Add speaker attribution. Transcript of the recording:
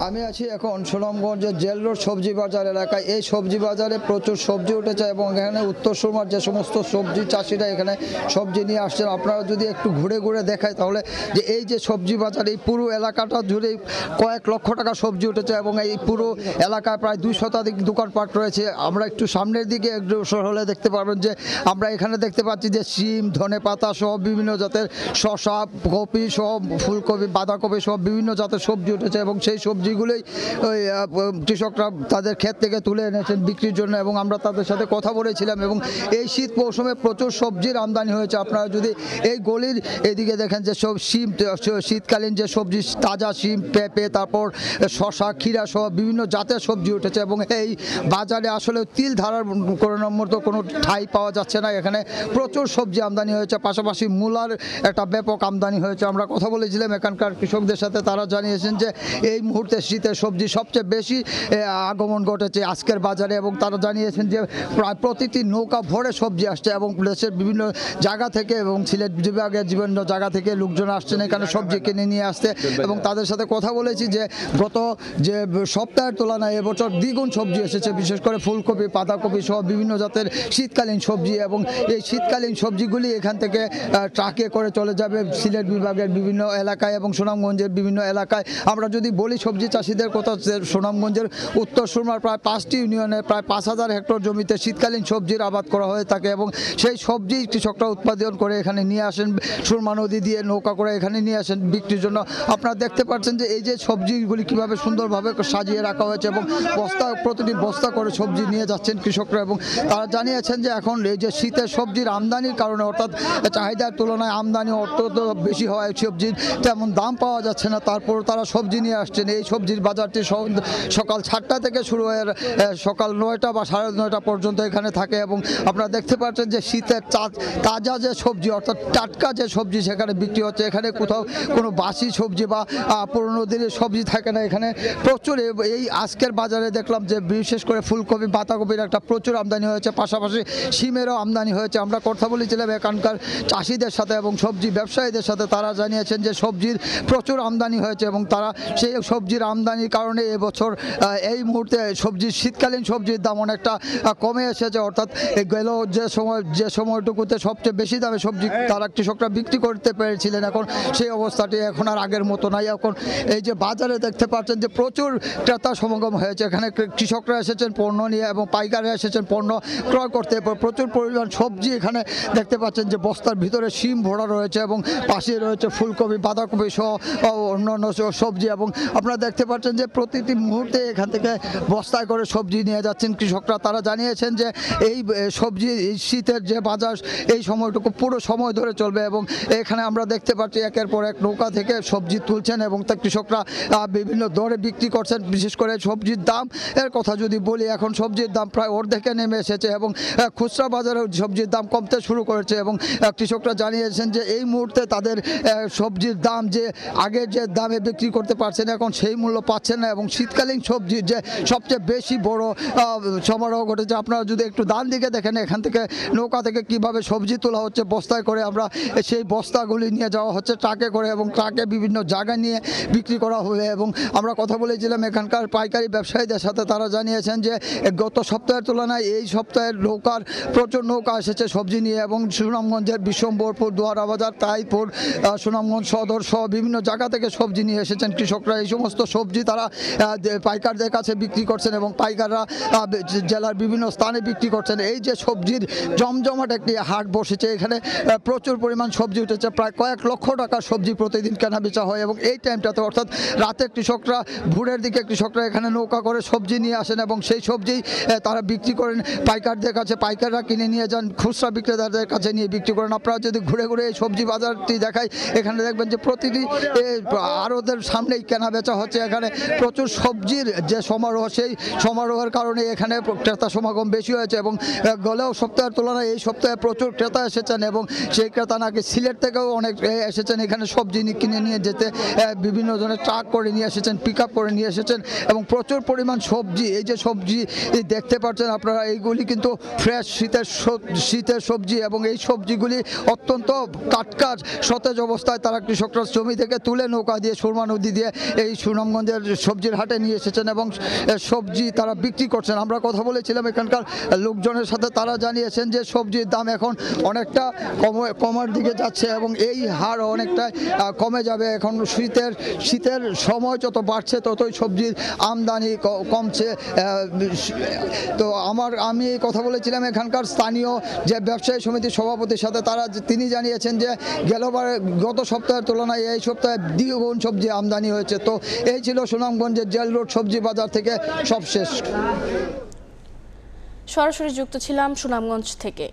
Speaker 1: আমি আছি এখন সুনামগঞ্জের জেল রোড সবজি বাজার এলাকায়। এই সবজি বাজারে প্রচুর সবজি উঠেছে এবং এখানে উত্তর সুরমার যে সমস্ত সবজি চাষিরা এখানে সবজি নিয়ে আসছেন। আপনারা যদি একটু ঘুরে ঘুরে দেখায় তাহলে যে এই যে সবজি বাজার, এই পুরো এলাকাটা জুড়ে কয়েক লক্ষ টাকা সবজি উঠেছে এবং এই পুরো এলাকায় প্রায় 2 শতাধিক দোকানপাট রয়েছে। আমরা একটু সামনের দিকে একটু হলে দেখতে পারবেন যে আমরা এখানে দেখতে পাচ্ছি যে শিম, ধনেপাতা সহ বিভিন্ন জাতের শসা, কপি সহ, ফুলকপি, বাঁধাকপি সহ বিভিন্ন জাতের সবজি উঠেছে এবং সেই সবজিগুলোই ওই কৃষকরা তাদের ক্ষেত থেকে তুলে এনেছেন বিক্রির জন্য এবং আমরা তাদের সাথে কথা বলেছিলাম। এবং এই শীত মৌসুমে প্রচুর সবজির আমদানি হয়েছে। আপনারা যদি এই গলির এদিকে দেখেন যে সব শিম, শীতকালীন যে সবজি, তাজা শিম, পেঁপে, তারপর শসা, ক্ষীরা সহ বিভিন্ন জাতের সবজি উঠেছে এবং এই বাজারে আসলে তিল ধারার করানোর মতো কোনো ঠাঁই পাওয়া যাচ্ছে না। এখানে প্রচুর সবজি আমদানি হয়েছে, পাশাপাশি মূলার একটা ব্যাপক আমদানি হয়েছে। আমরা কথা বলেছিলাম এখানকার কৃষকদের সাথে, তারা জানিয়েছেন যে এই মুহূর্তে শীতের সবজি সবচেয়ে বেশি আগমন ঘটেছে আজকের বাজারে এবং তারা জানিয়েছেন যে প্রায় প্রতিটি নৌকা ভরে সবজি আসছে এবং দেশের বিভিন্ন জায়গা থেকে এবং সিলেট বিভাগের বিভিন্ন জায়গা থেকে লোকজন আসছেন এখানে সবজি কিনে নিয়ে আসতে। এবং তাদের সাথে কথা বলেছি যে গত যে সপ্তাহের তুলনায় এবছর দ্বিগুণ সবজি এসেছে, বিশেষ করে ফুলকপি, বাঁধাকপি সহ বিভিন্ন জাতের শীতকালীন সবজি এবং এই শীতকালীন সবজিগুলি এখান থেকে ট্রাকে করে চলে যাবে সিলেট বিভাগের বিভিন্ন এলাকায় এবং সুনামগঞ্জের বিভিন্ন এলাকায়। আমরা যদি বলি সবজি চাষিদের কথা, সুনামগঞ্জের উত্তর সুরমার প্রায় 5টি ইউনিয়নে প্রায় 5,000 হেক্টর জমিতে শীতকালীন সবজির আবাদ করা হয়ে থাকে এবং সেই সবজি কৃষকরা উৎপাদন করে এখানে নিয়ে আসেন, সুরমা নদী দিয়ে নৌকা করে এখানে নিয়ে আসেন বিক্রির জন্য। আপনারা দেখতে পাচ্ছেন যে এই যে সবজিগুলি কিভাবে সুন্দরভাবে সাজিয়ে রাখা হয়েছে এবং বস্তা, প্রতিটি বস্তা করে সবজি নিয়ে যাচ্ছেন কৃষকরা। এবং তারা জানিয়েছেন যে এখন এই যে শীতের সবজির আমদানির কারণে, অর্থাৎ চাহিদার তুলনায় আমদানি অত্যন্ত বেশি হওয়ায় সবজির তেমন দাম পাওয়া যাচ্ছে না, তারপর তারা সবজি নিয়ে আসছেন। এই সবজির বাজারটি সকাল 7টা থেকে শুরু হয়ে সকাল 9টা বা 9:30 পর্যন্ত এখানে থাকে এবং আপনারা দেখতে পাচ্ছেন যে শীতের তাজা যে সবজি, অর্থাৎ টাটকা যে সবজি সেখানে বিক্রি হচ্ছে। এখানে কোথাও কোনো বাসি সবজি বা পুরনো দিনের সবজি থাকে না। এখানে প্রচুর এই আজকের বাজারে দেখলাম যে বিশেষ করে ফুলকপি, বাঁধাকপির একটা প্রচুর আমদানি হয়েছে, পাশাপাশি শিমেরও আমদানি হয়েছে। আমরা কথা বলেছিলাম এখানকার চাষিদের সাথে এবং সবজি ব্যবসায়ীদের সাথে, তারা জানিয়েছেন যে সবজির প্রচুর আমদানি হয়েছে এবং তারা সেই সবজির আমদানির কারণে এবছর এই মুহূর্তে সবজির শীতকালীন সবজির দাম অনেকটা কমে এসেছে। অর্থাৎ গেল যে সময়টুকুতে সবচেয়ে বেশি দামে সবজি তারা কৃষকরা বিক্রি করতে পেরেছিলেন, এখন সেই অবস্থাটি এখন আর আগের মতো নাই। এখন এই যে বাজারে দেখতে পাচ্ছেন যে প্রচুর ক্রেতা সমাগম হয়েছে, এখানে কৃষকরা এসেছেন পণ্য নিয়ে এবং পাইকাররা এসেছেন পণ্য ক্রয় করতে। প্রচুর পরিমাণ সবজি এখানে দেখতে পাচ্ছেন যে বস্তার ভিতরে শিম ভরা রয়েছে এবং পাশে রয়েছে ফুলকপি, বাঁধাকপি সহ অন্যান্য সবজি। এবং আপনারা দেখতে পাচ্ছেন যে প্রতিটি মুহূর্তে এখান থেকে বস্তায় করে সবজি নিয়ে যাচ্ছেন কৃষকরা। তারা জানিয়েছেন যে এই সবজি শীতের যে বাজার, এই সময়টুকু পুরো সময় ধরে চলবে এবং এখানে আমরা দেখতে পাচ্ছি একের পর এক নৌকা থেকে সবজি তুলছেন এবং তা কৃষকরা বিভিন্ন দরে বিক্রি করছেন। বিশেষ করে সবজির দাম এর কথা যদি বলি, এখন সবজির দাম প্রায় অর্ধেকে নেমে এসেছে এবং খুচরা বাজারে সবজির দাম কমতে শুরু করেছে এবং কৃষকরা জানিয়েছেন যে এই মুহূর্তে তাদের সবজির দাম যে আগের যে দামে বিক্রি করতে পারছেন এখন সেই মূল্য পাচ্ছেন না এবং শীতকালীন সবজির যে সবচেয়ে বেশি বড় সমারোহ ঘটেছে। আপনারা যদি একটু ডান দিকে দেখেন এখান থেকে নৌকা থেকে কিভাবে সবজি তোলা হচ্ছে বস্তায় করে, আমরা সেই বস্তাগুলি নিয়ে যাওয়া হচ্ছে ট্রাকে করে এবং ট্রাকে বিভিন্ন জায়গায় নিয়ে বিক্রি করা হবে। এবং আমরা কথা বলেছিলাম এখানকার পাইকারি ব্যবসায়ীদের সাথে, তারা জানিয়েছেন যে গত সপ্তাহের তুলনায় এই সপ্তাহের নৌকার প্রচুর নৌকা এসেছে সবজি নিয়ে এবং সুনামগঞ্জের বিশ্বম্বরপুর, দোয়ারাবাজার, তাইপুর, সুনামগঞ্জ সদর সহ বিভিন্ন জায়গা থেকে সবজি নিয়ে এসেছেন কৃষকরা। এই সমস্ত সবজি তারা পাইকারদের কাছে বিক্রি করছেন এবং পাইকাররা জেলার বিভিন্ন স্থানে বিক্রি করছেন। এই যে সবজির জমজমাট একটি হাট বসেছে, এখানে প্রচুর পরিমাণ সবজি উঠেছে, প্রায় কয়েক লক্ষ টাকার সবজি প্রতিদিন কেনা বেচা হয় এবং এই টাইমটাতে অর্থাৎ রাতে কৃষকরা, ভোরের দিকে কৃষকরা এখানে নৌকা করে সবজি নিয়ে আসেন এবং সেই সবজি তারা বিক্রি করেন পাইকারদের কাছে, পাইকাররা কিনে নিয়ে যান খুচরা বিক্রেতাদের কাছে নিয়ে বিক্রি করেন। আপনারা যদি ঘুরে ঘুরে এই সবজি বাজারটি দেখায়, এখানে দেখবেন যে প্রতিটি আড়তের সামনেই কেনা বেচা হচ্ছে। এখানে প্রচুর সবজির যে সমারোহ, সেই সমারোহের কারণে এখানে ক্রেতা সমাগম বেশি হয়েছে এবং গেলেও সপ্তাহের তুলনায় এই সপ্তাহে প্রচুর ক্রেতা এসেছেন এবং সেই ক্রেতা নাকি সিলেট থেকেও অনেক এসেছেন এখানে সবজি কিনে নিয়ে যেতে, বিভিন্ন ধরনের ট্রাক করে নিয়ে এসেছেন, পিক আপ করে নিয়ে এসেছেন এবং প্রচুর পরিমাণ সবজি, এই যে সবজি দেখতে পাচ্ছেন আপনারা, এইগুলি কিন্তু ফ্রেশ শীতের সবজি এবং এই সবজিগুলি অত্যন্ত টাটকা সতেজ অবস্থায় তারা কৃষকরা জমি থেকে তুলে নৌকা দিয়ে সুরমা নদী দিয়ে এই সুনাম সুনামগঞ্জের সবজির হাটে নিয়ে এসেছেন এবং সবজি তারা বিক্রি করছেন। আমরা কথা বলেছিলাম এখানকার লোকজনের সাথে, তারা জানিয়েছেন যে সবজির দাম এখন অনেকটা কমার দিকে যাচ্ছে এবং এই হার অনেকটা কমে যাবে। এখন শীতের সময় যত বাড়ছে ততই সবজির আমদানি কমছে। তো আমি কথা বলেছিলাম এখানকার স্থানীয় যে ব্যবসায়ী সমিতির সভাপতির সাথে, তিনি জানিয়েছেন যে গত সপ্তাহের তুলনায় এই সপ্তাহে দ্বিগুণ সবজি আমদানি হয়েছে। তো এই ছিল সুনামগঞ্জের জেল রোড সবজি বাজার থেকে সবশেষ।
Speaker 2: সরাসরি যুক্ত ছিলাম সুনামগঞ্জ থেকে।